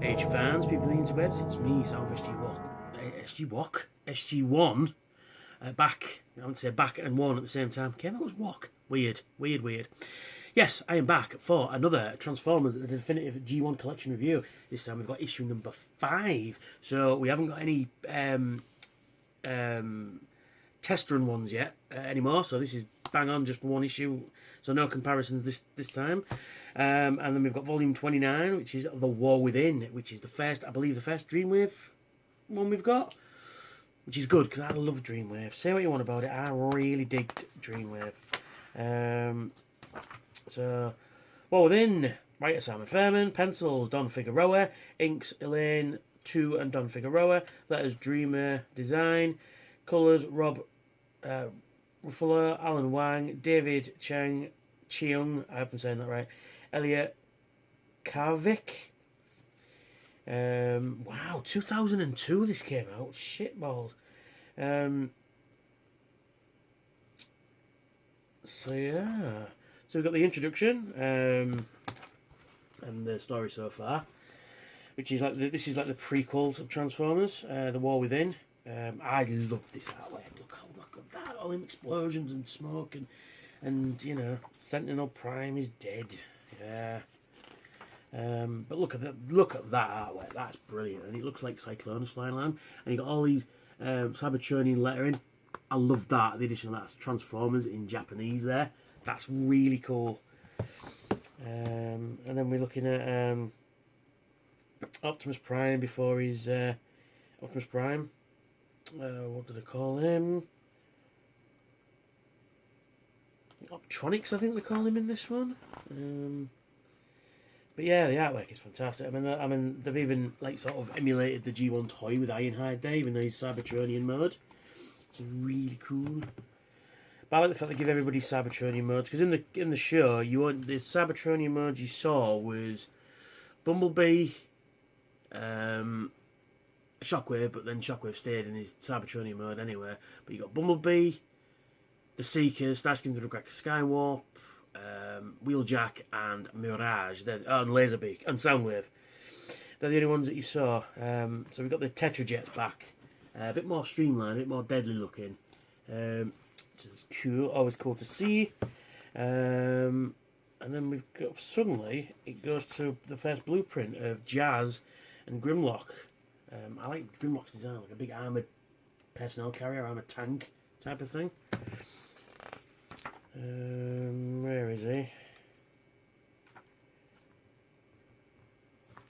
H fans, people into bed. It's me, Sam SG1. Back. I want to say back and one at the same time. Came out as Wok. Weird. Yes, I am back for another Transformers the Definitive G1 Collection review. This time we've got issue number 5. So we haven't got any test run ones yet anymore. So this is bang on, just one issue. So no comparisons this time. And then we've got volume 29, which is The War Within, which is the first, I believe, the first Dreamwave one we've got. Which is good, because I love Dreamwave. Say what you want about it, I really digged Dreamwave. So, War Within, writer Simon Furman, pencils Don Figueroa, inks Elaine 2 and Don Figueroa, letters Dreamer Design, colours Rob Ruffalo, Alan Wang, David Cheung, I hope I'm saying that right, Elliot Karvik. Wow, 2002 this came out. Shitballs. So yeah. So we've got the introduction and the story so far, which is like this is like the prequel of Transformers, The War Within. I love this artwork. Look at that! All them explosions and smoke and you know, Sentinel Prime is dead. Yeah. But look at that artwork. That's brilliant, and it looks like Cyclonus flying around. And you got all these Cybertronian lettering. I love that. The addition of that's Transformers in Japanese there. That's really cool. And then we're looking at Optimus Prime before he's Optimus Prime. What did I call him? Optronics, I think they call him in this one. But yeah, the artwork is fantastic. I mean, they've even like sort of emulated the G1 toy with Ironhide there, even though he's Cybertronian mode. It's really cool. But I like the fact they give everybody Cybertronian modes, because in the show, the Cybertronian modes you saw was Bumblebee, Shockwave, but then Shockwave stayed in his Cybertronian mode anyway. But you got Bumblebee, the Seekers, Starscream, the Regret Skywarp, Wheeljack and Mirage, and Laserbeak and Soundwave. They're the only ones that you saw. So we've got the Tetrajets back, a bit more streamlined, a bit more deadly looking, which is cool. Always cool to see. And then we've got suddenly it goes to the first blueprint of Jazz and Grimlock. I like Grimlock's design, like a big armoured personnel carrier, armoured tank type of thing. Where is he?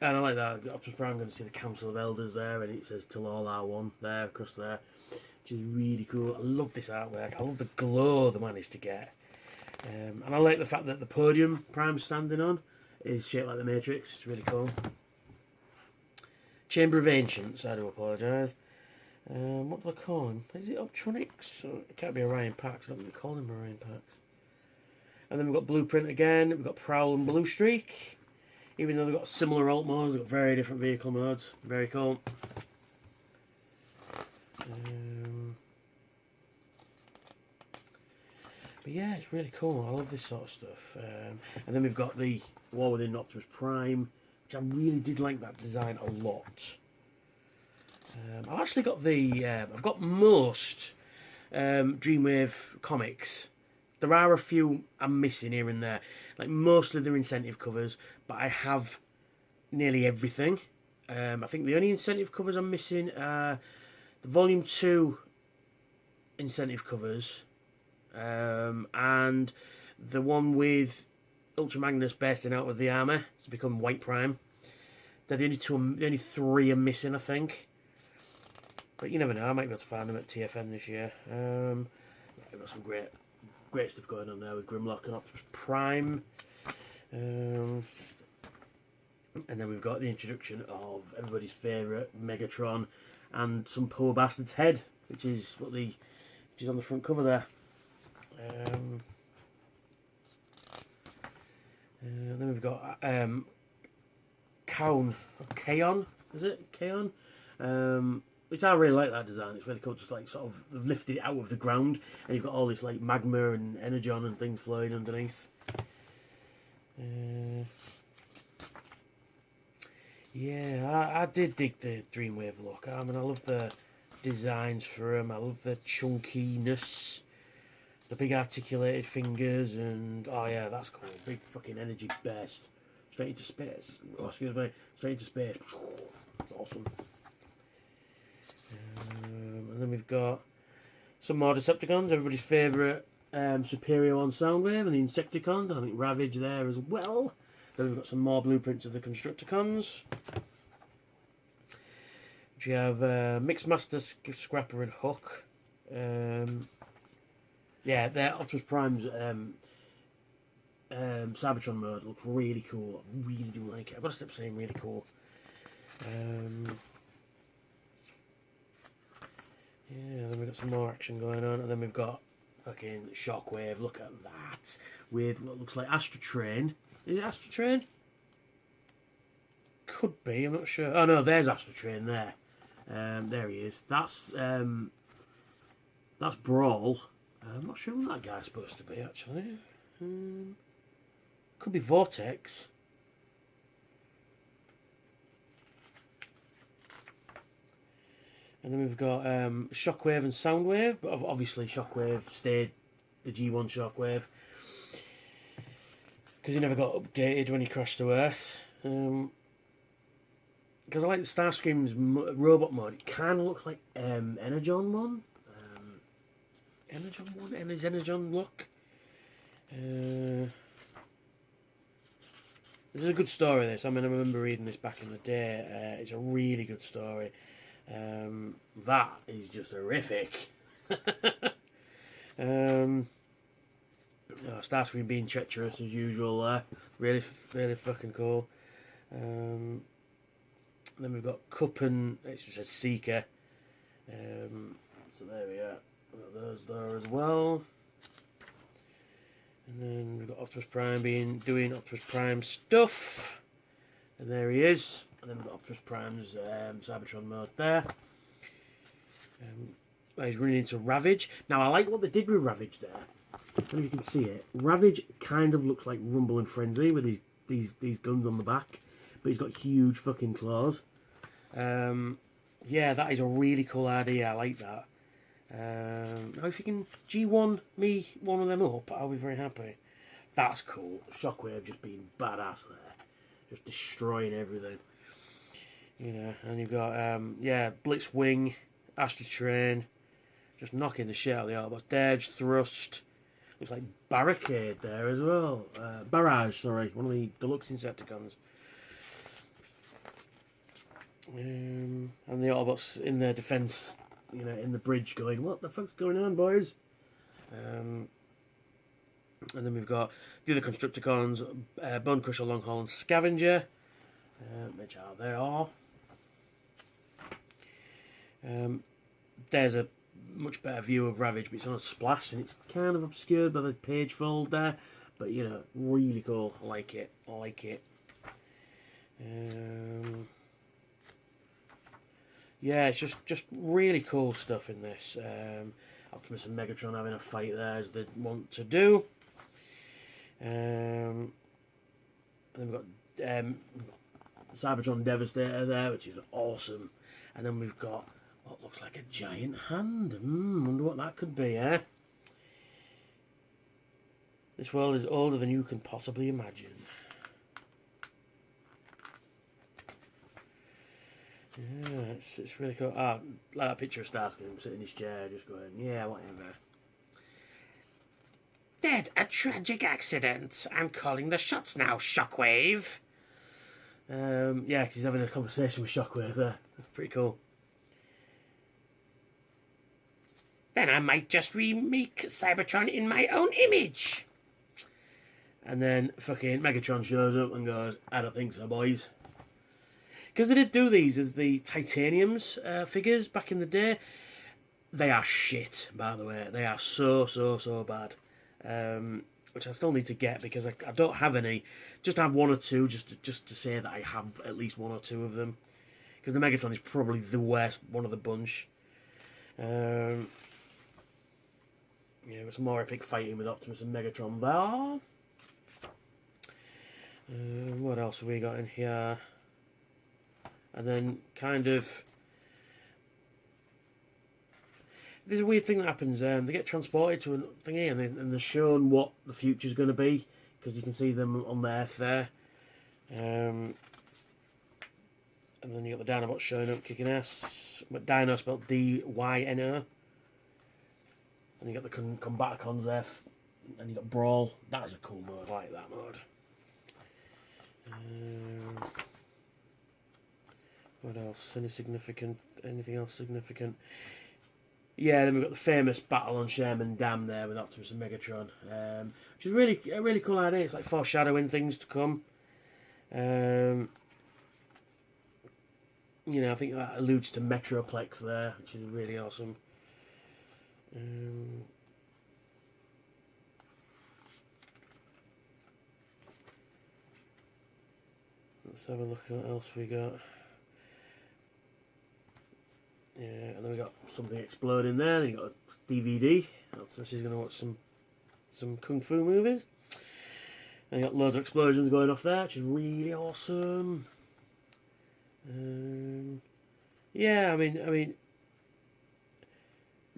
And I like that. Optimus Prime, I'm going to see the Council of Elders there, and it says "Till all are one" there across there, which is really cool. I love this artwork. I love the glow they managed to get, and I like the fact that the podium Prime's standing on is shaped like the Matrix. It's really cool. Chamber of Ancients. I do apologise. What do I call him? Is it Optronics? It can't be Orion Pax. I don't think they call him Orion Pax. And then we've got Blueprint again. We've got Prowl and Blue Streak. Even though they've got similar alt modes, they've got very different vehicle modes. Very cool. But yeah, it's really cool. I love this sort of stuff. And then we've got the War Within Optimus Prime, which I really did like that design a lot. I've actually got I've got most Dreamwave comics. There are a few I'm missing here and there. Like mostly they're incentive covers, but I have nearly everything. I think the only incentive covers I'm missing are the Volume 2 incentive covers, and the one with Ultra Magnus bursting out of the armour to become White Prime. They're the only 3 I'm missing, I think. But you never know, I might be able to find them at TFN this year. We've got some great stuff going on there with Grimlock and Optimus Prime. And then we've got the introduction of everybody's favourite Megatron and some poor bastard's head, which is on the front cover there. And then we've got Kaon, is it? Kaon? Which I really like that design. It's really cool, just like sort of lifted it out of the ground, and you've got all this like magma and energon and things flowing underneath. Yeah, I did dig the Dreamwave look. I mean, I love the designs for them. I love the chunkiness, the big articulated fingers, and oh yeah, that's cool. Big fucking energy burst straight into space. Oh, excuse me, straight into space. Awesome. And then we've got some more Decepticons. Everybody's favourite Superior on Soundwave, and the Insecticons. And I think Ravage there as well. Then we've got some more blueprints of the Constructicons. We have Mixmaster, Scrapper, and Hook. Yeah, their Optimus Prime's Cybertron mode looks really cool. I really do like it. I've got to stop saying really cool. Yeah, then we've got some more action going on, and then we've got fucking Shockwave. Look at that. With what looks like Astro Train. Is it Astro Train? Could be, I'm not sure. Oh no, there's Astro Train there. There he is. That's Brawl. I'm not sure what that guy's supposed to be, actually. Could be Vortex. And then we've got Shockwave and Soundwave, but obviously Shockwave stayed the G1 Shockwave because he never got updated when he crashed to Earth. Because I like the Starscream's robot mode. It kind of looks like Energon one. Energon one? His Energon look. This is a good story, this. I mean, I remember reading this back in the day. It's a really good story. That is just horrific. Starscream being treacherous as usual. Really, really fucking cool. Then we've got Cup and it's just a Seeker. So there we are. We've got those there as well. And then we've got Optimus Prime doing Optimus Prime stuff. And there he is. And then we've got Optimus Prime's Cybertron mode there. He's running into Ravage. Now I like what they did with Ravage there. I don't know if you can see it. Ravage kind of looks like Rumble and Frenzy with these guns on the back. But he's got huge fucking claws. Yeah, that is a really cool idea. I like that. Now if you can G1 me one of them up, I'll be very happy. That's cool. Shockwave just being badass there. Just destroying everything. You know, and you've got, Blitzwing, Astro Train, just knocking the shit out of the Autobots. Dodge, Thrust, looks like Barricade there as well. Barrage, sorry, one of the deluxe Insecticons. And the Autobots in their defence, you know, in the bridge going, what the fuck's going on, boys? And then we've got the other Constructicons, Bone Crusher, Longhaul, and Scavenger, which are there. There's a much better view of Ravage, but it's on a splash, and it's kind of obscured by the page fold there. But, you know, really cool. I like it. I like it. Yeah, it's just really cool stuff in this. Optimus and Megatron having a fight there as they want to do. And then we've got Cybertron Devastator there, which is awesome. And then we've got what looks like a giant hand. Wonder what that could be, eh? This world is older than you can possibly imagine. Yeah, it's really cool. Like that picture of Starscream sitting in his chair, just going, yeah, whatever. Dead, a tragic accident. I'm calling the shots now, Shockwave. Yeah, because he's having a conversation with Shockwave there. That's pretty cool. Then I might just remake Cybertron in my own image. And then fucking Megatron shows up and goes, I don't think so, boys. Because they did do these as the Titanium's figures back in the day. They are shit, by the way. They are so bad. Which I still need to get because I don't have any. Just have one or two, just to say that I have at least one or two of them. Because the Megatron is probably the worst one of the bunch. Yeah, with some more epic fighting with Optimus and Megatron there. What else have we got in here? and then kind of... There's a weird thing that happens. They get transported to a thingy, and they're shown what the future's going to be, because you can see them on the Earth there. And then you got the Dinobots showing up, kicking ass. But Dino spelled D-Y-N-O. And you got the Combaticons there, and you got Brawl. That is a cool mode. I like that mode. What else? Anything else significant? Yeah, then we've got the famous battle on Sherman Dam there with Optimus and Megatron, which is a really cool idea. It's like foreshadowing things to come. You know, I think that alludes to Metroplex there, which is really awesome. Let's have a look at what else we got. Yeah, and then we got something exploding there. Then you got a DVD. Optimus is going to watch some kung fu movies. And you got loads of explosions going off there, which is really awesome. Yeah, I mean,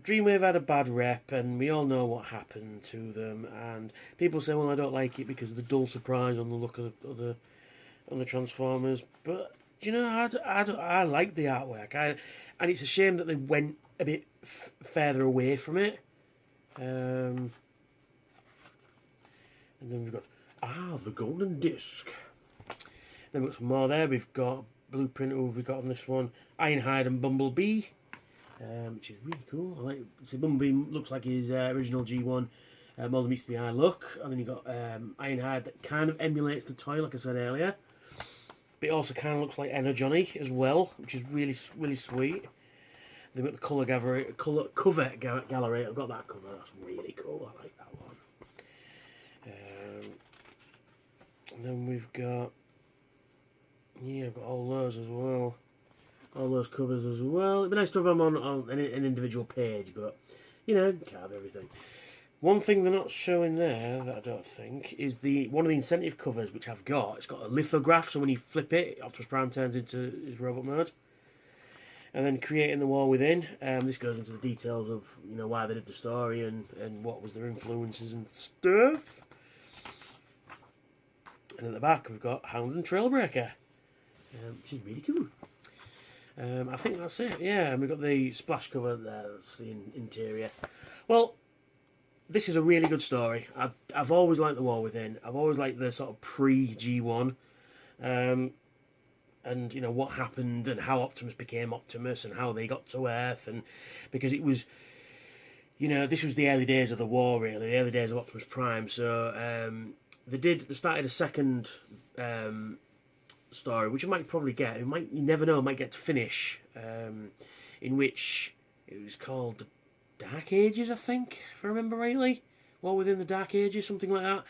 Dreamwave had a bad rep, and we all know what happened to them. And people say, "Well, I don't like it because of the dull surprise on the look of the Transformers." But you know, I like the artwork. And it's a shame that they went a bit further away from it. And then we've got the golden disc. Then we've got some more there. We've got blueprint. Who have we got on this one? Ironhide and Bumblebee, which is really cool. I like. So Bumblebee looks like his original G1 more than meets the eye look, and then you got Ironhide that kind of emulates the toy, like I said earlier. But it also kind of looks like Johnny as well, which is really sweet. They've got the cover gallery. I've got that cover. That's really cool. I like that one. And then we've got... Yeah, I've got all those as well. All those covers as well. It'd be nice to have them on an individual page, but, you know, can't have everything. One thing they're not showing there, that I don't think, is one of the incentive covers, which I've got. It's got a lithograph, so when you flip it, Optimus Prime turns into his robot mode. And then creating the War Within. This goes into the details of, you know, why they did the story and what was their influences and stuff. And at the back, we've got Hound and Trailbreaker, which is really cool. I think that's it, yeah. And we've got the splash cover there, that's the interior. Well, this is a really good story. I've always liked the War Within. I've always liked the sort of pre-G1. And, you know, what happened and how Optimus became Optimus and how they got to Earth. And because it was, you know, this was the early days of the war, really. The early days of Optimus Prime. So they started a second story, which you might probably get. You never know, might get to finish. In which it was called the Dark Ages, I think, if I remember rightly. War Within the Dark Ages, something like that.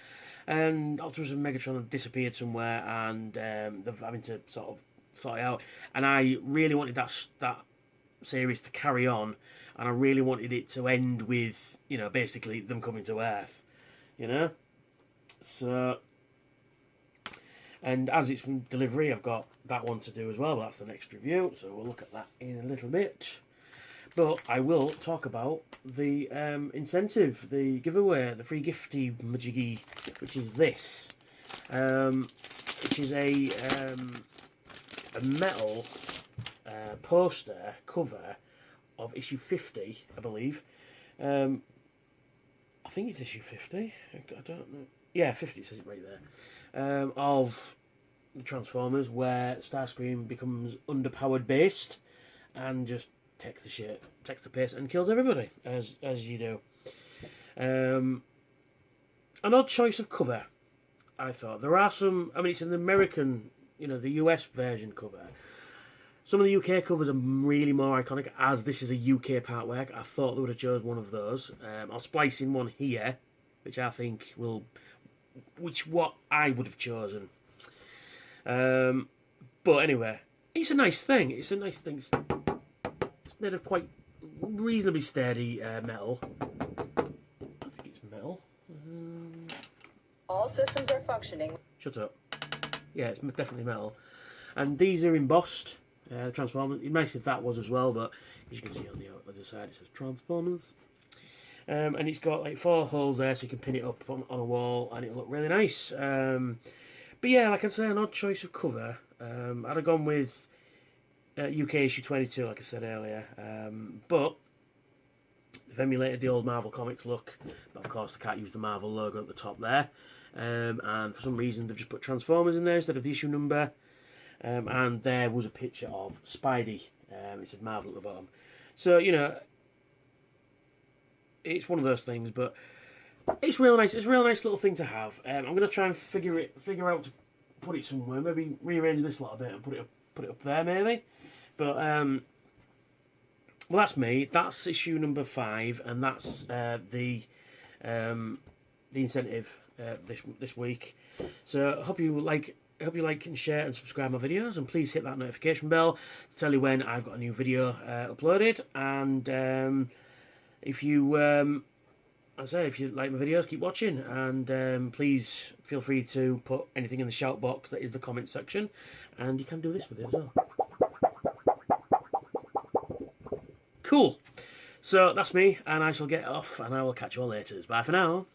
And Optimus and Megatron have disappeared somewhere, and they're having to sort of sort it out. And I really wanted that series to carry on, and I really wanted it to end with, you know, basically them coming to Earth, you know. So, and as it's from delivery, I've got that one to do as well. But that's the next review, so we'll look at that in a little bit. But I will talk about the incentive, the giveaway, the free gifty majiggy, which is this. Which is a metal poster cover of issue 50, I believe. I think it's issue 50. I don't know. Yeah, 50 says it right there. Of the Transformers, where Starscream becomes underpowered based and just takes the piss and kills everybody, as you do. An odd choice of cover, I thought. There are some, I mean, it's an American, you know, the US version cover. Some of the UK covers are really more iconic, as this is a UK artwork. I thought they would have chosen one of those. I'll splice in one here, which I think what I would have chosen. But anyway, it's a nice thing. It's made of quite reasonably sturdy metal. I think it's metal. All systems are functioning. Shut up. Yeah, it's definitely metal. And these are embossed. Transformers. It'd be nice if that was as well, but as you can see on the other side, it says Transformers. And it's got like 4 holes there, so you can pin it up on a wall, and it'll look really nice. But yeah, like I say, an odd choice of cover. I'd have gone with UK issue 22, like I said earlier. But they've emulated the old Marvel Comics look, but of course they can't use the Marvel logo at the top there. And for some reason they've just put Transformers in there instead of the issue number. And there was a picture of Spidey. It said Marvel at the bottom. So, you know, it's one of those things, but it's real nice. It's a real nice little thing to have. I'm going to try and figure out to put it somewhere. Maybe rearrange this a little bit and put it up there, maybe. But well, that's me. That's issue number 5, and that's the incentive this week. So I hope you like and share and subscribe my videos, and please hit that notification bell to tell you when I've got a new video uploaded. And if you if you like my videos, keep watching, and please feel free to put anything in the shout box that is the comment section, and you can do this with it as well. Cool. So that's me, and I shall get off, and I will catch you all later. Bye for now.